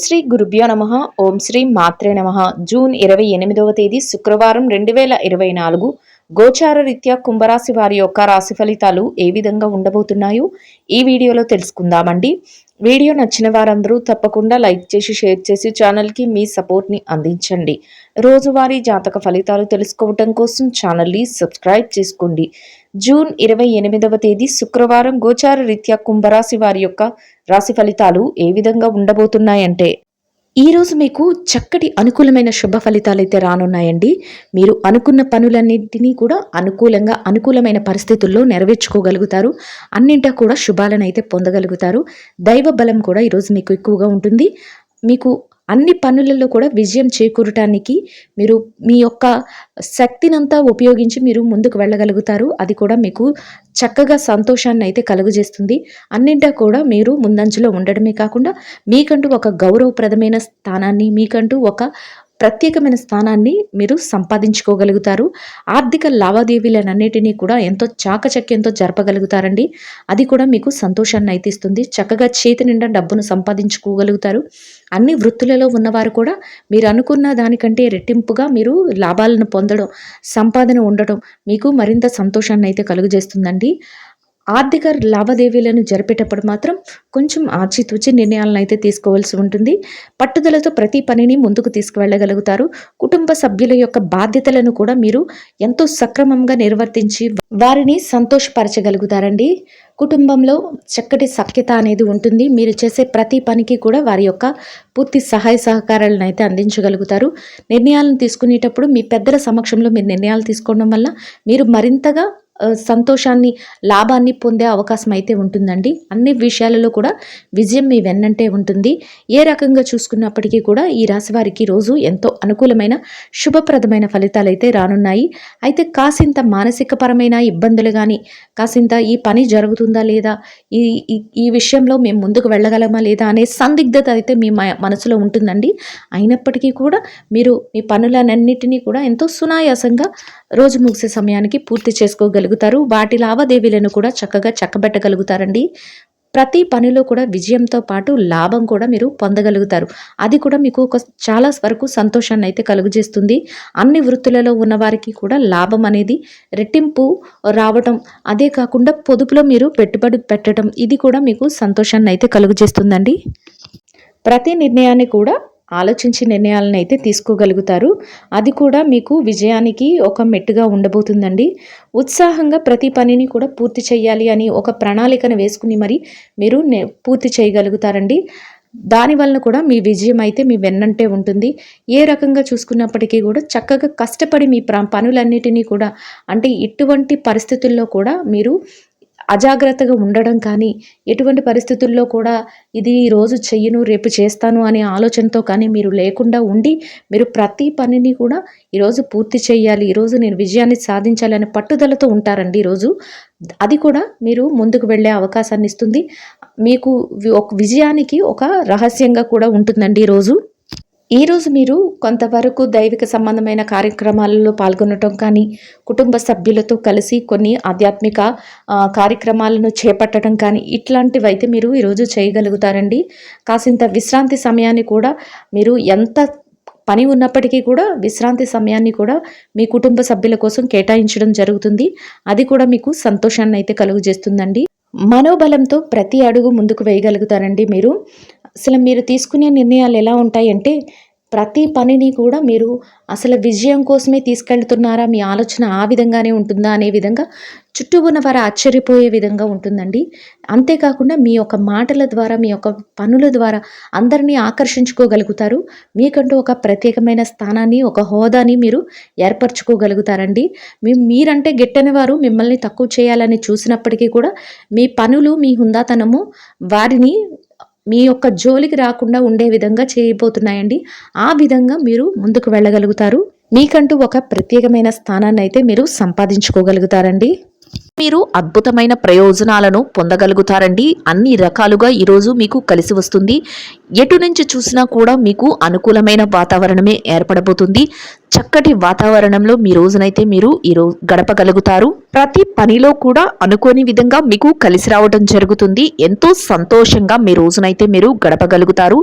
శ్రీ గురుభ్యో నమః. ఓం శ్రీ మాత్రే నమః. జూన్ 28వ తేదీ శుక్రవారం 2024 గోచార రీత్యా కుంభరాశి వారి యొక్క రాశి ఫలితాలు ఏ విధంగా ఉండబోతున్నాయో ఈ వీడియోలో తెలుసుకుందామండి. వీడియో నచ్చిన వారందరూ తప్పకుండా లైక్ చేసి షేర్ చేసి ఛానల్కి మీ సపోర్ట్ని అందించండి. రోజువారీ జాతక ఫలితాలు తెలుసుకోవటం కోసం ఛానల్ని సబ్స్క్రైబ్ చేసుకోండి. జూన్ 28వ తేదీ శుక్రవారం గోచార రీత్యా కుంభరాశి వారి యొక్క రాశి ఫలితాలు ఏ విధంగా ఉండబోతున్నాయంటే, ఈరోజు మీకు చక్కటి అనుకూలమైన శుభ ఫలితాలు అయితే రానున్నాయండి. మీరు అనుకున్న పనులన్నింటినీ కూడా అనుకూలమైన పరిస్థితుల్లో నెరవేర్చుకోగలుగుతారు. అన్నింటా కూడా శుభాలను అయితే పొందగలుగుతారు. దైవ బలం కూడా ఈరోజు మీకు ఎక్కువగా ఉంటుంది. మీకు అన్ని పనులలో కూడా విజయం చేకూరటానికి మీరు మీ యొక్క శక్తినంతా ఉపయోగించి మీరు ముందుకు వెళ్ళగలుగుతారు. అది కూడా మీకు చక్కగా సంతోషాన్ని అయితే కలుగజేస్తుంది. అన్నింటా కూడా మీరు ముందంజలో ఉండడమే కాకుండా మీకంటూ ఒక గౌరవప్రదమైన స్థానాన్ని, మీకంటూ ఒక ప్రత్యేకమైన స్థానాన్ని మీరు సంపాదించుకోగలుగుతారు. ఆర్థిక లావాదేవీలన్నిటినీ కూడా ఎంతో చాకచక్యంతో జరపగలుగుతారండి. అది కూడా మీకు సంతోషాన్ని అయితే ఇస్తుంది. చక్కగా చేతి నిండా డబ్బును సంపాదించుకోగలుగుతారు. అన్ని వృత్తులలో ఉన్నవారు కూడా మీరు అనుకున్న దానికంటే రెట్టింపుగా మీరు లాభాలను పొందడం, సంపాదన ఉండటం మీకు మరింత సంతోషాన్ని అయితే కలుగజేస్తుందండి. ఆర్థిక లావాదేవీలను జరిపేటప్పుడు మాత్రం కొంచెం ఆచితూచి నిర్ణయాలను అయితే తీసుకోవాల్సి ఉంటుంది. పట్టుదలతో ప్రతి పనిని ముందుకు తీసుకువెళ్ళగలుగుతారు. కుటుంబ సభ్యుల యొక్క బాధ్యతలను కూడా మీరు ఎంతో సక్రమంగా నిర్వర్తించి వారిని సంతోషపరచగలుగుతారండి. కుటుంబంలో చక్కటి సఖ్యత అనేది ఉంటుంది. మీరు చేసే ప్రతి పనికి కూడా వారి యొక్క పూర్తి సహాయ సహకారాలను అయితే అందించగలుగుతారు. నిర్ణయాలను తీసుకునేటప్పుడు మీ పెద్దల సమక్షంలో మీరు నిర్ణయాలు తీసుకోవడం వల్ల మీరు మరింతగా సంతోషాన్ని, లాభాన్ని పొందే అవకాశం అయితే ఉంటుందండి. అన్ని విషయాలలో కూడా విజయం మీ వెన్నంటే ఉంటుంది. ఏ రకంగా చూసుకున్నప్పటికీ కూడా ఈ రాశి వారికి రోజు ఎంతో అనుకూలమైన శుభప్రదమైన ఫలితాలు అయితే రానున్నాయి. అయితే కాసింత మానసికపరమైన ఇబ్బందులు కానీ, కాసింత ఈ పని జరుగుతుందా లేదా, ఈ విషయంలో మేము ముందుకు వెళ్ళగలమా లేదా అనే సందిగ్ధత అయితే మీ మనసులో ఉంటుందండి. అయినప్పటికీ కూడా మీరు మీ పనులన్నిటినీ కూడా ఎంతో సునాయాసంగా రోజు ముగిసే సమయానికి పూర్తి చేసుకోగలుగుతారు. వాటి లావాదేవీలను కూడా చక్కగా చక్కబెట్టగలుగుతారండి. ప్రతి పనిలో కూడా విజయంతో పాటు లాభం కూడా మీరు పొందగలుగుతారు. అది కూడా మీకు చాలా వరకు సంతోషాన్ని అయితే కలుగజేస్తుంది. అన్ని వృత్తులలో ఉన్నవారికి కూడా లాభం అనేది రెట్టింపు రావటం, అదే కాకుండా పొదుపులో మీరు పెట్టుబడి పెట్టడం, ఇది కూడా మీకు సంతోషాన్ని అయితే కలుగజేస్తుందండి. ప్రతి నిర్ణయాన్ని కూడా ఆలోచించి నిర్ణయాలను అయితే తీసుకోగలుగుతారు. అది కూడా మీకు విజయానికి ఒక మెట్టుగా ఉండబోతుందండి. ఉత్సాహంగా ప్రతి పనిని కూడా పూర్తి చేయాలి అని ఒక ప్రణాళికను వేసుకుని మరి మీరు పూర్తి చేయగలుగుతారండి. దానివల్ల కూడా మీ విజయం అయితే మీ వెన్నంటే ఉంటుంది. ఏ రకంగా చూసుకున్నప్పటికీ కూడా చక్కగా కష్టపడి మీ పనులన్నిటినీ కూడా, అంటే ఇటువంటి పరిస్థితుల్లో కూడా మీరు అజాగ్రత్తగా ఉండడం కానీ, ఎటువంటి పరిస్థితుల్లో కూడా ఇది ఈరోజు చెయ్యను రేపు చేస్తాను అనే ఆలోచనతో కానీ మీరు లేకుండా ఉండి, మీరు ప్రతి పనిని కూడా ఈరోజు పూర్తి చేయాలి, ఈరోజు నేను విజయాన్ని సాధించాలి అనే పట్టుదలతో ఉంటారండి ఈరోజు. అది కూడా మీరు ముందుకు వెళ్ళే అవకాశాన్ని ఇస్తుంది. మీకు ఒక విజయానికి ఒక రహస్యంగా కూడా ఉంటుందండి ఈరోజు మీరు కొంతవరకు దైవిక సంబంధమైన కార్యక్రమాలలో పాల్గొనటం కానీ, కుటుంబ సభ్యులతో కలిసి కొన్ని ఆధ్యాత్మిక కార్యక్రమాలను చేపట్టడం కానీ, ఇట్లాంటివి అయితే మీరు ఈరోజు చేయగలుగుతారండి. కాసింత విశ్రాంతి సమయాన్ని కూడా మీరు ఎంత పని ఉన్నప్పటికీ కూడా విశ్రాంతి సమయాన్ని కూడా మీ కుటుంబ సభ్యుల కోసం కేటాయించడం జరుగుతుంది. అది కూడా మీకు సంతోషాన్ని అయితే కలుగజేస్తుందండి. మనోబలంతో ప్రతి అడుగు ముందుకు వేయగలుగుతారండి మీరు. అసలు మీరు తీసుకునే నిర్ణయాలు ఎలా ఉంటాయంటే, ప్రతి పనిని కూడా మీరు అసలు విజయం కోసమే తీసుకెళ్తున్నారా, మీ ఆలోచన ఆ విధంగానే ఉంటుందా అనే విధంగా చుట్టూ ఉన్న వారు ఆశ్చర్యపోయే విధంగా ఉంటుందండి. అంతేకాకుండా మీ యొక్క మాటల ద్వారా, మీ యొక్క పనుల ద్వారా అందరినీ ఆకర్షించుకోగలుగుతారు. మీకంటూ ఒక ప్రత్యేకమైన స్థానాన్ని, ఒక హోదాని మీరు ఏర్పరచుకోగలుగుతారండి. మీరంటే గిట్టని వారు మిమ్మల్ని తక్కువ చేయాలని చూసినప్పటికీ కూడా మీ పనులు, మీ హుందాతనము వారిని మీ యొక్క జోలికి రాకుండా ఉండే విధంగా చేయబోతున్నాయండి. ఆ విధంగా మీరు ముందుకు వెళ్ళగలుగుతారు. మీకంటూ ఒక ప్రత్యేకమైన స్థానాన్ని అయితే మీరు సంపాదించుకోగలుగుతారండి. మీరు అద్భుతమైన ప్రయోజనాలను పొందగలుగుతారండి. అన్ని రకాలుగా ఈరోజు మీకు కలిసి వస్తుంది. ఎటు నుంచి చూసినా కూడా మీకు అనుకూలమైన వాతావరణమే ఏర్పడబోతుంది. చక్కటి వాతావరణంలో మీ రోజునైతే మీరు ఈరోజు గడపగలుగుతారు. ప్రతి పనిలో కూడా అనుకోని విధంగా మీకు కలిసి రావడం జరుగుతుంది. ఎంతో సంతోషంగా మీ రోజునైతే మీరు గడపగలుగుతారు.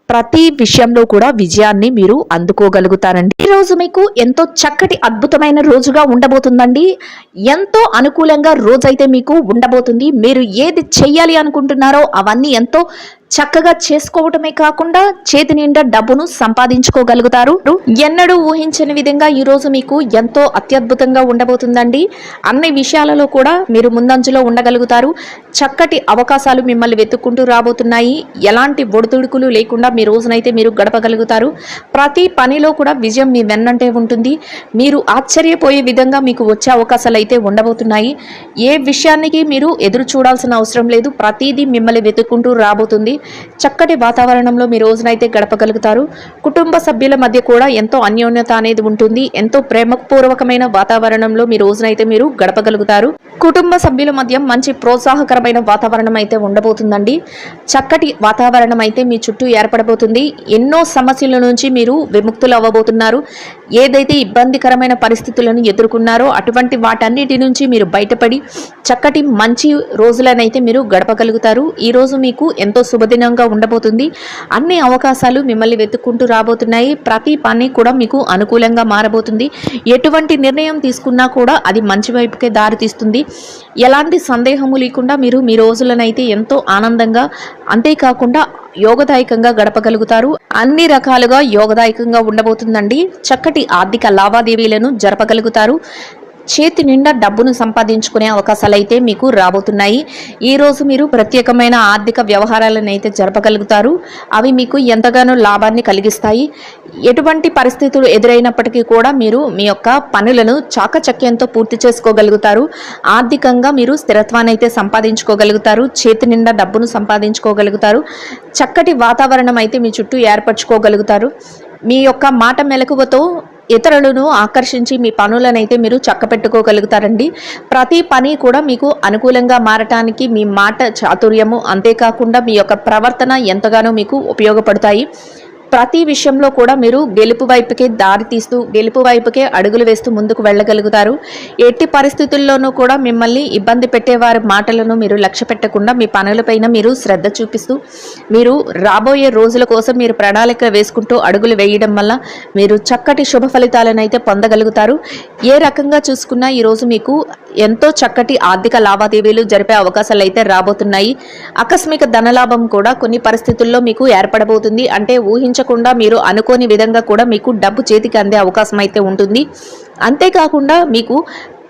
ప్రతి విషయంలో కూడా విజయాన్ని మీరు అందుకోగలుగుతారండి. ఈ రోజు మీకు ఎంతో చక్కటి అద్భుతమైన రోజుగా ఉండబోతుందండి. ఎంతో అనుకూలంగా రోజైతే మీకు ఉండబోతుంది. మీరు ఏది చెయ్యాలి అనుకుంటున్నారో అవన్నీ ఎంతో చక్కగా చేసుకోవటమే కాకుండా చేతి నిండా డబ్బును సంపాదించుకోగలుగుతారు. ఎన్నడూ ఊహించని విధంగా ఈ రోజు మీకు ఎంతో అత్యద్భుతంగా ఉండబోతుందండి. అన్ని విషయాలలో కూడా మీరు ముందంజలో ఉండగలుగుతారు. చక్కటి అవకాశాలు మిమ్మల్ని వెతుక్కుంటూ రాబోతున్నాయి. ఎలాంటి ఒడిదుడుకులు లేకుండా మీ రోజునైతే మీరు గడపగలుగుతారు. ప్రతి పనిలో కూడా విజయం మీ వెన్నంటే ఉంటుంది. మీరు ఆశ్చర్యపోయే విధంగా మీకు వచ్చే అవకాశాలు అయితే ఉండబోతున్నాయి. ఏ విషయానికి మీరు ఎదురు చూడాల్సిన అవసరం లేదు. ప్రతిదీ మిమ్మల్ని వెతుక్కుంటూ రాబోతుంది. చక్కటి వాతావరణంలో మీ రోజునైతే గడపగలుగుతారు. కుటుంబ సభ్యుల మధ్య కూడా ఎంతో అన్యోన్యత అనేది ఉంటుంది. ఎంతో ప్రేమపూర్వకమైన వాతావరణంలో మీ రోజునైతే మీరు గడపగలుగుతారు. కుటుంబ సభ్యుల మధ్య మంచి ప్రోత్సాహకరమైన వాతావరణం అయితే ఉండబోతుందండి. చక్కటి వాతావరణం అయితే మీ చుట్టూ ఏర్పడబోతుంది. ఎన్నో సమస్యల నుంచి మీరు విముక్తులు అవ్వబోతున్నారు. ఏదైతే ఇబ్బందికరమైన పరిస్థితులను ఎదుర్కొన్నారో అటువంటి వాటన్నిటి నుంచి మీరు బయటపడి చక్కటి మంచి రోజులనైతే మీరు గడపగలుగుతారు. ఈ రోజు మీకు ఎంతో శుభదినంగా ఉండబోతుంది. అన్ని అవకాశాలు మిమ్మల్ని వెతుక్కుంటూ రాబోతున్నాయి. ప్రతి పని కూడా మీకు అనుకూలంగా మారబోతుంది. ఎటువంటి నిర్ణయం తీసుకున్నా కూడా అది మంచి వైపుకే దారితీస్తుంది. ఎలాంటి సందేహము లేకుండా మీరు మీ రోజులనైతే ఎంతో ఆనందంగా, అంతేకాకుండా యోగదాయకంగా గడపగలుగుతారు. అన్ని రకాలుగా యోగదాయకంగా ఉండబోతుందండి. చక్కటి ఆర్థిక లావాదేవీలను జరపగలుగుతారు. చేతి నిండా డబ్బును సంపాదించుకునే అవకాశాలు అయితే మీకు రాబోతున్నాయి. ఈ రోజు మీరు ప్రత్యేకమైన ఆర్థిక వ్యవహారాలను అయితే జరపగలుగుతారు. అవి మీకు ఎంతగానో లాభాన్ని కలిగిస్తాయి. ఎటువంటి పరిస్థితులు ఎదురైనప్పటికీ కూడా మీరు మీ యొక్క పనులను చాకచక్యంతో పూర్తి చేసుకోగలుగుతారు. ఆర్థికంగా మీరు స్థిరత్వాన్ని అయితే సంపాదించుకోగలుగుతారు. చేతి నిండా డబ్బును సంపాదించుకోగలుగుతారు. చక్కటి వాతావరణం అయితే మీ చుట్టూ ఏర్పరచుకోగలుగుతారు. మీ యొక్క మాట మెలకువతో ఇతరులను ఆకర్షించి మీ పనులనైతే మీరు చక్కపెట్టుకోగలుగుతారండి. ప్రతి పని కూడా మీకు అనుకూలంగా మారటానికి మీ మాట చాతుర్యము, అంతేకాకుండా మీ యొక్క ప్రవర్తన ఎంతగానో మీకు ఉపయోగపడతాయి. ప్రతి విషయంలో కూడా మీరు గెలుపు వైపుకే దారి తీస్తూ, గెలుపు వైపుకే అడుగులు వేస్తూ ముందుకు వెళ్ళగలుగుతారు. ఎట్టి పరిస్థితుల్లోనూ కూడా మిమ్మల్ని ఇబ్బంది పెట్టేవారి మాటలను మీరు లక్ష్య పెట్టకుండా మీ పనులపైన మీరు శ్రద్ధ చూపిస్తూ, మీరు రాబోయే రోజుల కోసం మీరు ప్రణాళిక వేసుకుంటూ అడుగులు వేయడం వల్ల మీరు చక్కటి శుభ ఫలితాలను అయితే పొందగలుగుతారు. ఏ రకంగా చూసుకున్నా ఈరోజు మీకు ఎంతో చక్కటి ఆర్థిక లావాదేవీలు జరిపే అవకాశాలు అయితే రాబోతున్నాయి. ఆకస్మిక ధనలాభం కూడా కొన్ని పరిస్థితుల్లో మీకు ఏర్పడబోతుంది. అంటే ఊహించకుండా మీరు అనుకోని విధంగా కూడా మీకు డబ్బు చేతికి అందే అవకాశం అయితే ఉంటుంది. అంతేకాకుండా మీకు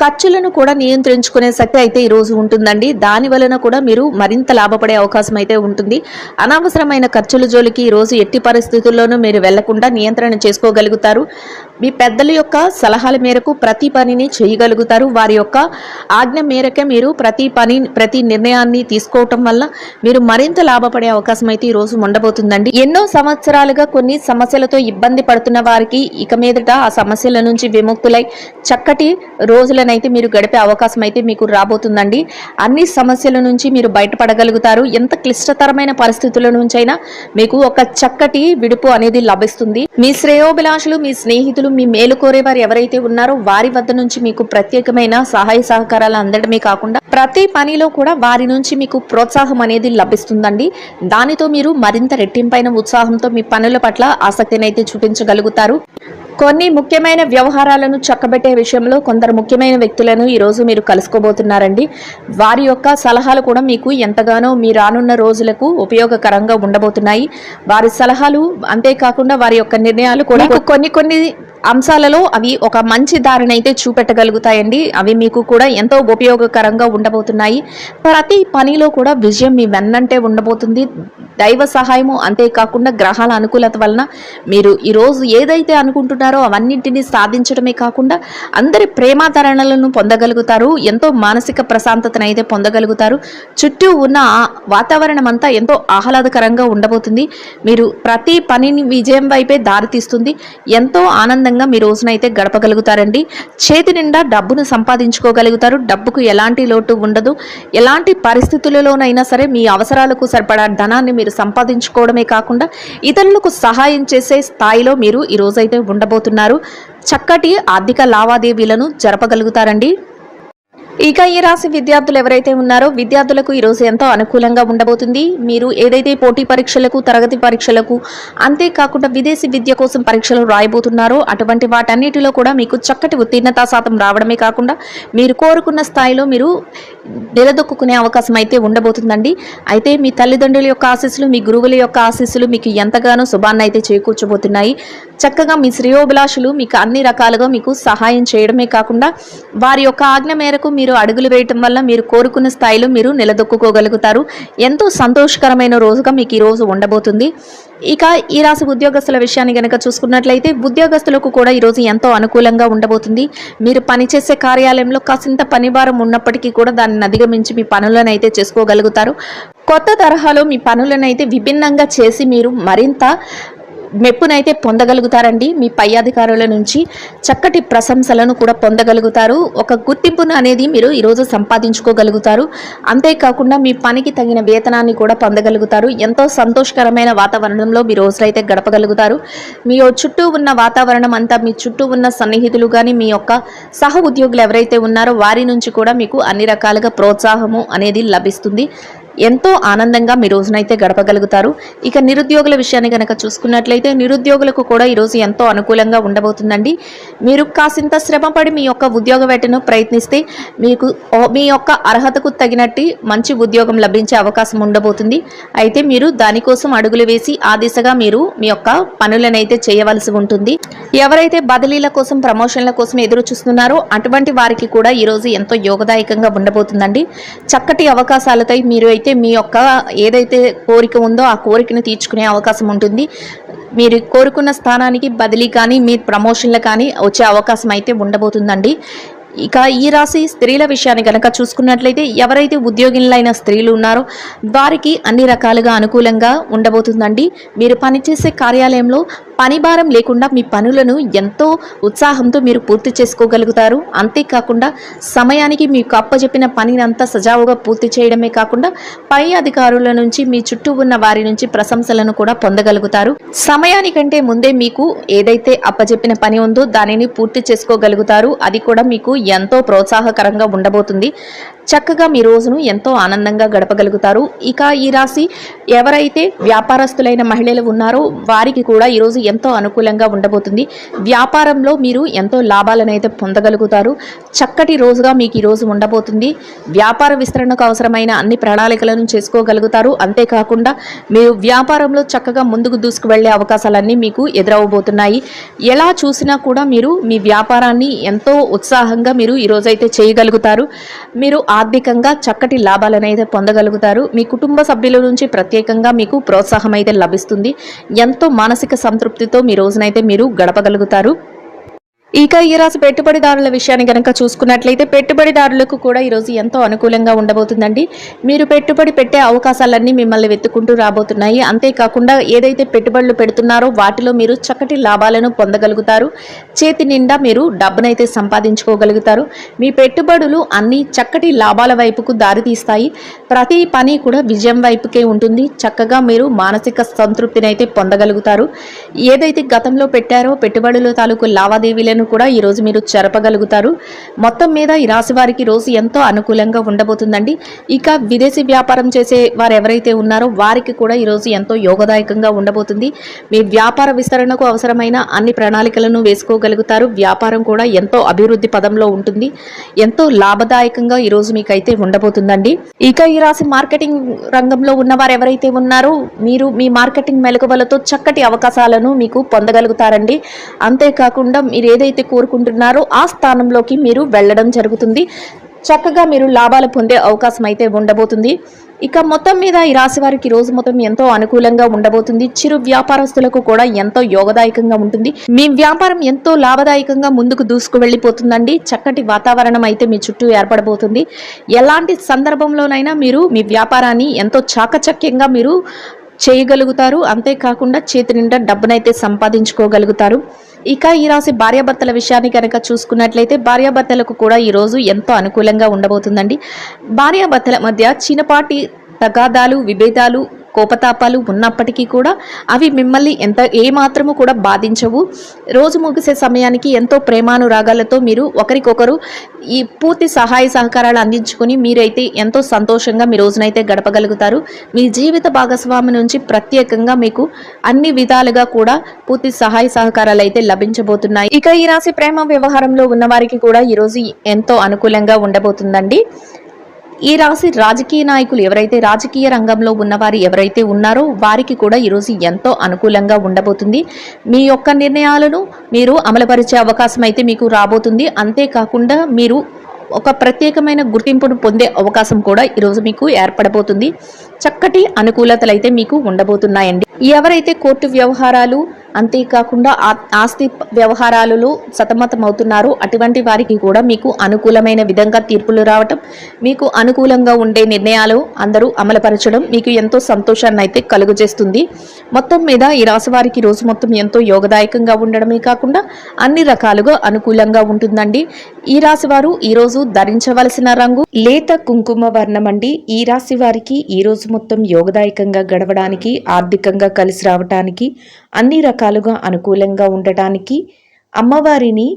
ఖర్చులను కూడా నియంత్రించుకునే శక్తి అయితే ఈరోజు ఉంటుందండి. దాని వలన కూడా మీరు మరింత లాభపడే అవకాశం అయితే ఉంటుంది. అనవసరమైన ఖర్చుల జోలికి ఈరోజు ఎట్టి పరిస్థితుల్లోనూ మీరు వెళ్లకుండా నియంత్రణ చేసుకోగలుగుతారు. మీ పెద్దల యొక్క సలహాల మేరకు ప్రతి పనిని చేయగలుగుతారు. వారి యొక్క ఆజ్ఞ మేరకే మీరు ప్రతి నిర్ణయాన్ని తీసుకోవటం వల్ల మీరు మరింత లాభపడే అవకాశం అయితే ఈరోజు ఉండబోతుందండి. ఎన్నో సంవత్సరాలుగా కొన్ని సమస్యలతో ఇబ్బంది పడుతున్న వారికి ఇక మీదట ఆ సమస్యల నుంచి విముక్తులై చక్కటి రోజులనైతే మీరు గడిపే అవకాశం అయితే మీకు రాబోతుందండి. అన్ని సమస్యల నుంచి మీరు బయటపడగలుగుతారు. ఎంత క్లిష్టతరమైన పరిస్థితుల నుంచైనా మీకు ఒక చక్కటి విడుపు అనేది లభిస్తుంది. మీ శ్రేయోభిలాషులు, మీ స్నేహితులు, మీ మేలు కోరేవారు ఎవరైతే ఉన్నారో వారి వద్ద నుంచి మీకు ప్రత్యేకమైన సహాయ సహకారాలు అందడమే కాకుండా ప్రతి పనిలో కూడా వారి నుంచి మీకు ప్రోత్సాహం అనేది లభిస్తుందండి. దానితో మీరు మరింత రెట్టింపైన ఉత్సాహంతో మీ పనుల పట్ల ఆసక్తిని అయితే చూపించగలుగుతారు. కొన్ని ముఖ్యమైన వ్యవహారాలను చక్కబెట్టే విషయంలో కొందరు ముఖ్యమైన వ్యక్తులను ఈరోజు మీరు కలుసుకోబోతున్నారండి. వారి యొక్క సలహాలు కూడా మీకు ఎంతగానో మీ రానున్న రోజులకు ఉపయోగకరంగా ఉండబోతున్నాయి. వారి సలహాలు అంతేకాకుండా వారి యొక్క నిర్ణయాలు కూడా కొన్ని అంశాలలో అవి ఒక మంచి దారిని అయితే చూపెట్టగలుగుతాయండి. అవి మీకు కూడా ఎంతో ఉపయోగకరంగా ఉండబోతున్నాయి. ప్రతి పనిలో కూడా విజయం మీ వెన్నంటే ఉండబోతుంది. దైవ సహాయము, అంతేకాకుండా గ్రహాల అనుకూలత వలన మీరు ఈరోజు ఏదైతే అనుకుంటున్నారో అవన్నింటినీ సాధించడమే కాకుండా అందరి ప్రేమాదరణలను పొందగలుగుతారు. ఎంతో మానసిక ప్రశాంతతను అయితే పొందగలుగుతారు. చుట్టూ ఉన్న వాతావరణం అంతా ఎంతో ఆహ్లాదకరంగా ఉండబోతుంది. మీరు ప్రతి పనిని విజయం వైపే దారితీస్తుంది. ఎంతో ఆనందంగా మీ రోజునైతే గడపగలుగుతారండి. చేతి నిండా డబ్బును సంపాదించుకోగలుగుతారు. డబ్బుకు ఎలాంటి లోటు ఉండదు. ఎలాంటి పరిస్థితులలోనైనా సరే మీ అవసరాలకు సరిపడా ధనాన్ని మీరు సంపాదించుకోవడమే కాకుండా ఇతరులకు సహాయం చేసే స్థాయిలో మీరు ఈ రోజైతే ఉండబోతున్నారు. చక్కటి ఆర్థిక లావాదేవీలను జరపగలుగుతారండి. ఇక ఈ రాశి విద్యార్థులు ఎవరైతే ఉన్నారో విద్యార్థులకు ఈరోజు ఎంతో అనుకూలంగా ఉండబోతుంది. మీరు ఏదైతే పోటీ పరీక్షలకు, తరగతి పరీక్షలకు, అంతేకాకుండా విదేశీ విద్య కోసం పరీక్షలు రాయబోతున్నారో అటువంటి వాటన్నిటిలో కూడా మీకు చక్కటి ఉత్తీర్ణతా శాతం రావడమే కాకుండా మీరు కోరుకున్న స్థాయిలో మీరు నిలదొక్కునే అవకాశం అయితే ఉండబోతుందండి. అయితే మీ తల్లిదండ్రుల యొక్క ఆశీస్సులు, మీ గురువుల యొక్క ఆశీస్సులు మీకు ఎంతగానో శుభాన్ని అయితే చేకూర్చబోతున్నాయి. చక్కగా మీ శ్రేయోభిలాషులు మీకు అన్ని రకాలుగా మీకు సహాయం చేయడమే కాకుండా వారి యొక్క ఆజ్ఞ మేరకు మీరు అడుగులు వేయటం వల్ల మీరు కోరుకున్న స్థాయిలో మీరు నిలదొక్కుకోగలుగుతారు. ఎంతో సంతోషకరమైన రోజుగా మీకు ఈ రోజు ఉండబోతుంది. ఇక ఈ రాశి ఉద్యోగస్తుల విషయాన్ని గనక చూసుకున్నట్లయితే ఉద్యోగస్తులకు కూడా ఈరోజు ఎంతో అనుకూలంగా ఉండబోతుంది. మీరు పనిచేసే కార్యాలయంలో కాసింత పనిభారం ఉన్నప్పటికీ కూడా దాన్ని అధిగమించి మీ పనులను అయితే చేసుకోగలుగుతారు. కొత్త తరహాలో మీ పనులను అయితే విభిన్నంగా చేసి మీరు మరింత మెప్పునైతే పొందగలుగుతారండి. మీ పై అధికారుల నుంచి చక్కటి ప్రశంసలను కూడా పొందగలుగుతారు. ఒక గుర్తింపును అనేది మీరు ఈరోజు సంపాదించుకోగలుగుతారు. అంతేకాకుండా మీ పనికి తగిన వేతనాన్ని కూడా పొందగలుగుతారు. ఎంతో సంతోషకరమైన వాతావరణంలో మీ రోజులైతే గడపగలుగుతారు. మీ చుట్టూ ఉన్న వాతావరణం అంతా, మీ చుట్టూ ఉన్న సన్నిహితులు కానీ, మీ యొక్క సహ ఉద్యోగులు ఎవరైతే ఉన్నారో వారి నుంచి కూడా మీకు అన్ని రకాలుగా ప్రోత్సాహము అనేది లభిస్తుంది. ఎంతో ఆనందంగా మీ రోజునైతే గడపగలుగుతారు. ఇక నిరుద్యోగుల విషయాన్ని కనుక చూసుకున్నట్లయితే నిరుద్యోగులకు కూడా ఈరోజు ఎంతో అనుకూలంగా ఉండబోతుందండి. మీరు కాసింత శ్రమపడి మీ యొక్క ఉద్యోగ వేటను ప్రయత్నిస్తే మీకు మీ యొక్క అర్హతకు తగినట్టు మంచి ఉద్యోగం లభించే అవకాశం ఉండబోతుంది. అయితే మీరు దానికోసం అడుగులు వేసి ఆ దిశగా మీరు మీ యొక్క పనులనైతే చేయవలసి ఉంటుంది. ఎవరైతే బదిలీల కోసం, ప్రమోషన్ల కోసం ఎదురు చూస్తున్నారో అటువంటి వారికి కూడా ఈరోజు ఎంతో యోగదాయకంగా ఉండబోతుందండి. చక్కటి అవకాశాలతో మీరు అయితే మీ యొక్క ఏదైతే కోరిక ఉందో ఆ కోరికను తీర్చుకునే అవకాశం ఉంటుంది. మీరు కోరుకున్న స్థానానికి బదిలీ కానీ, మీ ప్రమోషన్లు కానీ వచ్చే అవకాశం అయితే ఉండబోతుందండి. ఇక ఈ రాశి స్త్రీల విషయాన్ని కనుక చూసుకున్నట్లయితే ఎవరైతే ఉద్యోగులైన స్త్రీలు ఉన్నారో వారికి అన్ని రకాలుగా అనుకూలంగా ఉండబోతుందండి. మీరు పనిచేసే కార్యాలయంలో పని భారం లేకుండా మీ పనులను ఎంతో ఉత్సాహంతో మీరు పూర్తి చేసుకోగలుగుతారు. అంతేకాకుండా సమయానికి మీకు అప్పచెప్పిన పనిని అంతా సజావుగా పూర్తి చేయడమే కాకుండా పై అధికారుల నుంచి, మీ చుట్టూ ఉన్న వారి నుంచి ప్రశంసలను కూడా పొందగలుగుతారు. సమయానికంటే ముందే మీకు ఏదైతే అప్పచెప్పిన పని ఉందో దానిని పూర్తి చేసుకోగలుగుతారు. అది కూడా మీకు ఎంతో ప్రోత్సాహకరంగా ఉండబోతుంది. చక్కగా మీ రోజును ఎంతో ఆనందంగా గడపగలుగుతారు. ఇక ఈ రాశి ఎవరైతే వ్యాపారస్తులైన మహిళలు ఉన్నారో వారికి కూడా ఈరోజు ఎంతో అనుకూలంగా ఉండబోతుంది. వ్యాపారంలో మీరు ఎంతో లాభాలను అయితే పొందగలుగుతారు. చక్కటి రోజుగా మీకు ఈరోజు ఉండబోతుంది. వ్యాపార విస్తరణకు అవసరమైన అన్ని ప్రణాళికలను చేసుకోగలుగుతారు. అంతేకాకుండా మీరు వ్యాపారంలో చక్కగా ముందుకు దూసుకు వెళ్లే అవకాశాలన్నీ మీకు ఎదురవబోతున్నాయి. ఎలా చూసినా కూడా మీరు మీ వ్యాపారాన్ని ఎంతో ఉత్సాహంగా మీరు ఈరోజైతే చేయగలుగుతారు. మీరు ఆర్థికంగా చక్కటి లాభాలను అయితే పొందగలుగుతారు. మీ కుటుంబ సభ్యుల నుంచి ప్రత్యేకంగా మీకు ప్రోత్సాహం అయితే లభిస్తుంది. ఎంతో మానసిక సంతృప్తితో మీ రోజునైతే మీరు గడపగలుగుతారు. ఇక ఈ రాశి పెట్టుబడిదారుల విషయాన్ని కనుక చూసుకున్నట్లయితే పెట్టుబడిదారులకు కూడా ఈరోజు ఎంతో అనుకూలంగా ఉండబోతుందండి. మీరు పెట్టుబడి పెట్టే అవకాశాలన్నీ మిమ్మల్ని వెతుక్కుంటూ రాబోతున్నాయి. అంతేకాకుండా ఏదైతే పెట్టుబడులు పెడుతున్నారో వాటిలో మీరు చక్కటి లాభాలను పొందగలుగుతారు. చేతి నిండా మీరు డబ్బునైతే సంపాదించుకోగలుగుతారు. మీ పెట్టుబడులు అన్ని చక్కటి లాభాల వైపుకు దారితీస్తాయి. ప్రతి పని కూడా విజయం వైపుకే ఉంటుంది. చక్కగా మీరు మానసిక సంతృప్తిని అయితే పొందగలుగుతారు. ఏదైతే గతంలో పెట్టారో పెట్టుబడుల తాలూకు లావాదేవీలను కూడా ఈ రోజు మీరు జరపగలుగుతారు. మొత్తం మీద ఈ రాశి వారికి రోజు ఎంతో అనుకూలంగా ఉండబోతుందండి. ఇక విదేశీ వ్యాపారం చేసే వారు ఎవరైతే ఉన్నారో వారికి కూడా ఈ రోజు ఎంతో యోగదాయకంగా ఉండబోతుంది. మీ వ్యాపార విస్తరణకు అవసరమైన అన్ని ప్రణాళికలను వేసుకోగలుగుతారు. వ్యాపారం కూడా ఎంతో అభివృద్ధి పదంలో ఉంటుంది. ఎంతో లాభదాయకంగా ఈ రోజు మీకైతే ఉండబోతుందండి. ఇక ఈ రాశి మార్కెటింగ్ రంగంలో ఉన్నవారు ఎవరైతే ఉన్నారో మీరు మీ మార్కెటింగ్ మెలకువలతో చక్కటి అవకాశాలను మీకు పొందగలుగుతారండి. అంతేకాకుండా మీరు ఏదైతే కోరుకుంటున్నారో ఆ స్థానంలోకి మీరు వెళ్ళడం జరుగుతుంది. చక్కగా మీరు లాభాలు పొందే అవకాశం అయితే ఉండబోతుంది. ఇక మొత్తం మీద ఈ రాశి వారికి రోజు మొత్తం ఎంతో అనుకూలంగా ఉండబోతుంది. చిరు వ్యాపారస్తులకు కూడా ఎంతో యోగదాయకంగా ఉంటుంది. మీ వ్యాపారం ఎంతో లాభదాయకంగా ముందుకు దూసుకు వెళ్ళిపోతుందండి. చక్కటి వాతావరణం అయితే మీ చుట్టూ ఏర్పడబోతుంది. ఎలాంటి సందర్భంలోనైనా మీరు మీ వ్యాపారాన్ని ఎంతో చాకచక్యంగా మీరు చేయగలుగుతారు. అంతేకాకుండా చేతి నిండా డబ్బునైతే సంపాదించుకోగలుగుతారు. ఇక ఈ రాశి భార్యాభర్తల విషయాన్ని కనుక చూసుకున్నట్లయితే భార్యాభర్తలకు కూడా ఈరోజు ఎంతో అనుకూలంగా ఉండబోతుందండి. భార్యాభర్తల మధ్య చిన్నపాటి తగాదాలు, విభేదాలు కోపతాపాలు ఉన్నప్పటికీ కూడా అవి మిమ్మల్ని ఏమాత్రము కూడా బాధించవు. రోజు ముగిసే సమయానికి ఎంతో ప్రేమానురాగాలతో మీరు ఒకరికొకరు ఈ పూర్తి సహాయ సహకారాలు అందించుకుని మీరైతే ఎంతో సంతోషంగా మీ రోజునైతే గడపగలుగుతారు. మీ జీవిత భాగస్వామి నుంచి ప్రత్యేకంగా మీకు అన్ని విధాలుగా కూడా పూర్తి సహాయ సహకారాలు అయితే లభించబోతున్నాయి. ఇక ఈ రాశి ప్రేమ వ్యవహారంలో ఉన్న వారికి కూడా ఈరోజు ఎంతో అనుకూలంగా ఉండబోతుందండి. ఈ రాశి రాజకీయ నాయకులు ఎవరైతే రాజకీయ రంగంలో ఉన్నవారు ఎవరైతే ఉన్నారో వారికి కూడా ఈరోజు ఎంతో అనుకూలంగా ఉండబోతుంది. మీ యొక్క నిర్ణయాలను మీరు అమలుపరిచే అవకాశం అయితే మీకు రాబోతుంది. అంతేకాకుండా మీరు ఒక ప్రత్యేకమైన గుర్తింపును పొందే అవకాశం కూడా ఈరోజు మీకు ఏర్పడబోతుంది. చక్కటి అనుకూలతలు అయితే మీకు ఉండబోతున్నాయండి. ఎవరైతే కోర్టు వ్యవహారాలు అంతేకాకుండా ఆస్తి వ్యవహారాలలో సతమతమవుతున్నారో అటువంటి వారికి కూడా మీకు అనుకూలమైన విధంగా తీర్పులు రావటం, మీకు అనుకూలంగా ఉండే నిర్ణయాలు అందరూ అమలుపరచడం మీకు ఎంతో సంతోషాన్ని అయితే కలుగజేస్తుంది. మొత్తం మీద ఈ రాశి వారికి రోజు మొత్తం ఎంతో యోగదాయకంగా ఉండడమే కాకుండా అన్ని రకాలుగా అనుకూలంగా ఉంటుందండి. ఈ రాశి వారు ఈరోజు ధరించవలసిన రంగు లేత కుంకుమ వర్ణం అండి. ఈ రాశి వారికి ఈ రోజు మొత్తం యోగదాయకంగా గడవడానికి, ఆర్థికంగా కలిసి రావడానికి, అన్ని రకాలుగా అనుకూలంగా ఉండటానికి అమ్మవారిని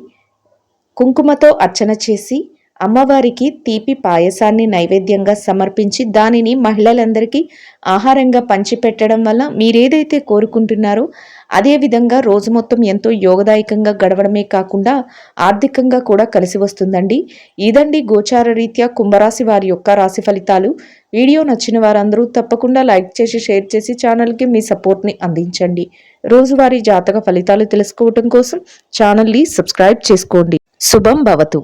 కుంకుమతో అర్చన చేసి అమ్మవారికి తీపి పాయసాన్ని నైవేద్యంగా సమర్పించి దానిని మహిళలందరికీ ఆహారంగా పంచిపెట్టడం వల్ల మీరేదైతే కోరుకుంటున్నారో అదే విధంగా రోజు మొత్తం ఎంతో యోగదాయకంగా గడవడమే కాకుండా ఆర్థికంగా కూడా కలిసి వస్తుందండి. ఇదండి గోచార రీత్యా కుంభరాశి వారి యొక్క రాశి ఫలితాలు. వీడియో నచ్చిన వారందరూ తప్పకుండా లైక్ చేసి షేర్ చేసి ఛానల్కి మీ సపోర్ట్ని అందించండి. రోజువారీ జాతక ఫలితాలు తెలుసుకోవటం కోసం ఛానల్ని సబ్స్క్రైబ్ చేసుకోండి. శుభం భవతు.